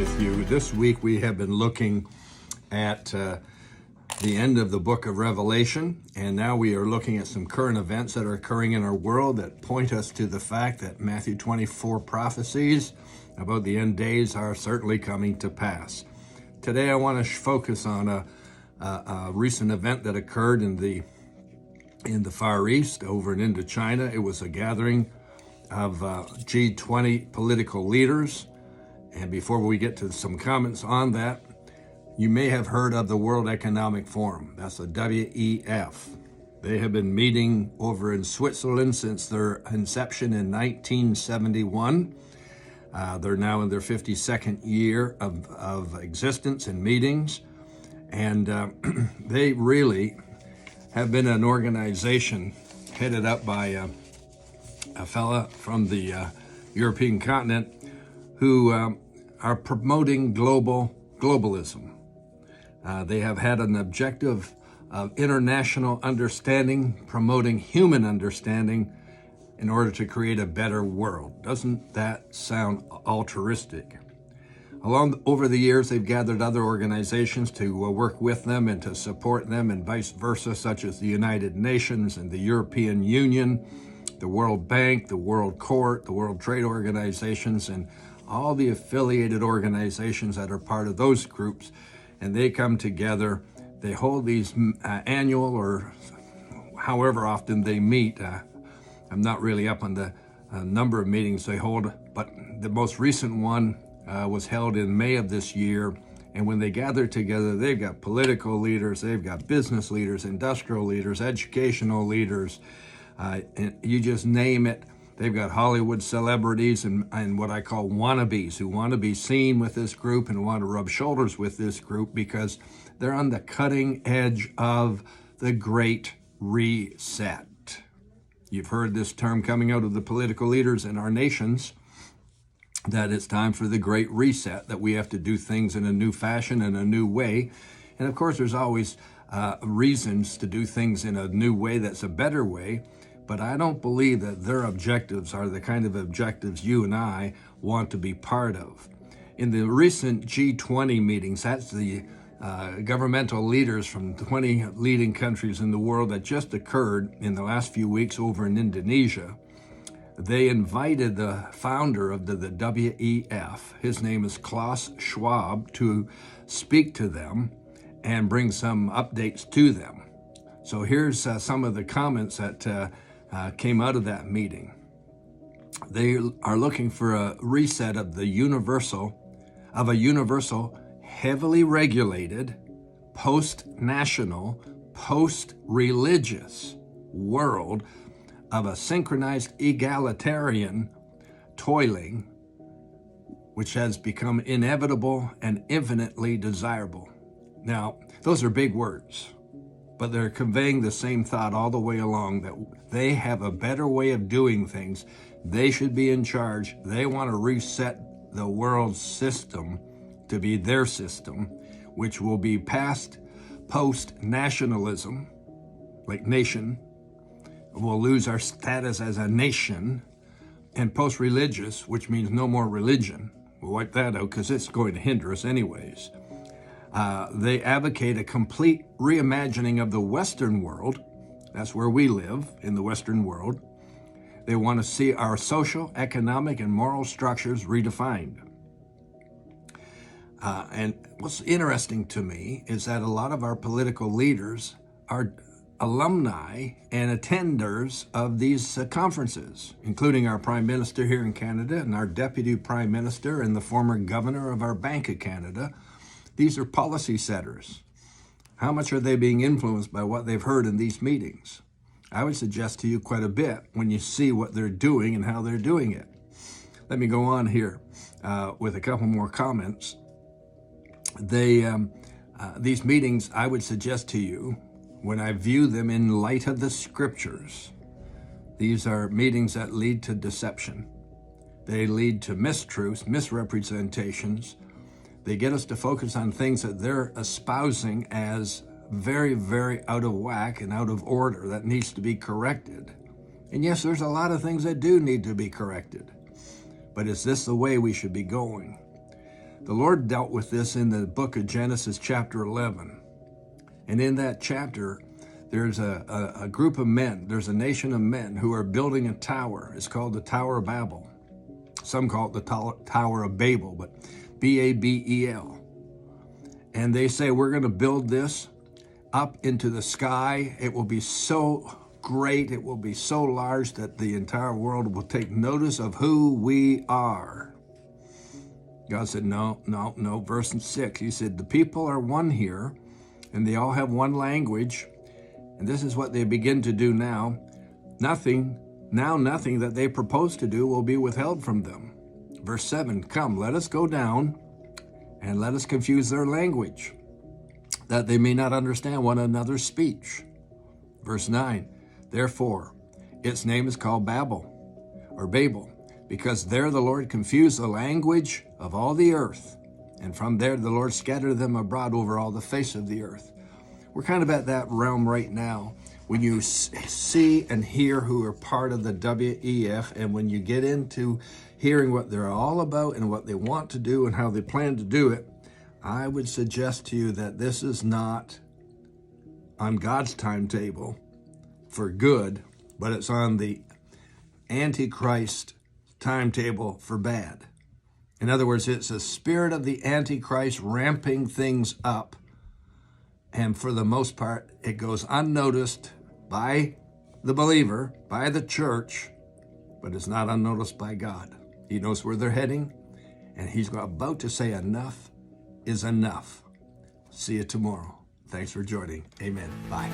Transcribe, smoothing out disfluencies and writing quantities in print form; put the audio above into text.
with you. This week we have been looking at the end of the book of Revelation, and now we are looking at some current events that are occurring in our world that point us to the fact that Matthew 24 prophecies about the end days are certainly coming to pass. Today I want to focus on a recent event that occurred in the Far East, over and into China. It was a gathering of G20 political leaders. And before we get to some comments on that, you may have heard of the World Economic Forum. That's the WEF. They have been meeting over in Switzerland since their inception in 1971. They're now in their 52nd year of existence and meetings. And they really have been an organization headed up by a fella from the European continent who are promoting globalism. They have had an objective of international understanding, promoting human understanding in order to create a better world. Doesn't that sound altruistic? Over the years, they've gathered other organizations to work with them and to support them, and vice versa, such as the United Nations and the European Union, the World Bank, the World Court, the World Trade Organizations, and all the affiliated organizations that are part of those groups. And they come together, they hold these annual, or however often they meet. I'm not really up on the number of meetings they hold, but the most recent one was held in May of this year. And when they gather together, they've got political leaders, they've got business leaders, industrial leaders, educational leaders, and you just name it. They've got Hollywood celebrities and what I call wannabes who want to be seen with this group and want to rub shoulders with this group because they're on the cutting edge of the Great Reset. You've heard this term coming out of the political leaders in our nations, that it's time for the Great Reset, that we have to do things in a new fashion, in a new way. And of course, there's always reasons to do things in a new way that's a better way. But I don't believe that their objectives are the kind of objectives you and I want to be part of. In the recent G20 meetings, that's the governmental leaders from 20 leading countries in the world that just occurred in the last few weeks over in Indonesia. They invited the founder of the WEF, his name is Klaus Schwab, to speak to them and bring some updates to them. So here's some of the comments that came out of that meeting. They are looking for a reset of a universal, heavily regulated, post-national, post-religious world of a synchronized egalitarian toiling, which has become inevitable and infinitely desirable. Now, those are big words, but they're conveying the same thought all the way along, that they have a better way of doing things. They should be in charge. They want to reset the world system to be their system, which will be past post-nationalism, like nation. We'll lose our status as a nation, and post-religious, which means no more religion. We'll wipe that out because it's going to hinder us anyways. They advocate a complete reimagining of the Western world. That's where we live, in the Western world. They want to see our social, economic, and moral structures redefined. And what's interesting to me is that a lot of our political leaders are alumni and attenders of these conferences, including our Prime Minister here in Canada and our Deputy Prime Minister and the former Governor of our Bank of Canada. These are policy setters. How much are they being influenced by what they've heard in these meetings? I would suggest to you quite a bit when you see what they're doing and how they're doing it. Let me go on here with a couple more comments. These meetings, I would suggest to you, when I view them in light of the scriptures, these are meetings that lead to deception. They lead to mistruths, misrepresentations. They get us to focus on things that they're espousing as very, very out of whack and out of order that needs to be corrected. And yes, there's a lot of things that do need to be corrected. But is this the way we should be going? The Lord dealt with this in the book of Genesis chapter 11. And in that chapter, there's a group of men, there's a nation of men who are building a tower. It's called the Tower of Babel. Some call it the Tower of Babel, but B-A-B-E-L. And they say, we're going to build this up into the sky. It will be so great, it will be so large that the entire world will take notice of who we are. God said, no. Verse 6, he said, the people are one here, and they all have one language. And this is what they begin to do now. Nothing that they propose to do will be withheld from them. Verse 7, come, let us go down and let us confuse their language, that they may not understand one another's speech. Verse 9, therefore, its name is called Babel, or Babel, because there the Lord confused the language of all the earth, and from there the Lord scattered them abroad over all the face of the earth. We're kind of at that realm right now when you see and hear who are part of the WEF, and when you get into hearing what they're all about and what they want to do and how they plan to do it, I would suggest to you that this is not on God's timetable for good, but it's on the Antichrist timetable for bad. In other words, it's a spirit of the Antichrist ramping things up. And for the most part, it goes unnoticed by the believer, by the church, but it's not unnoticed by God. He knows where they're heading, and he's about to say enough is enough. See you tomorrow. Thanks for joining. Amen. Bye.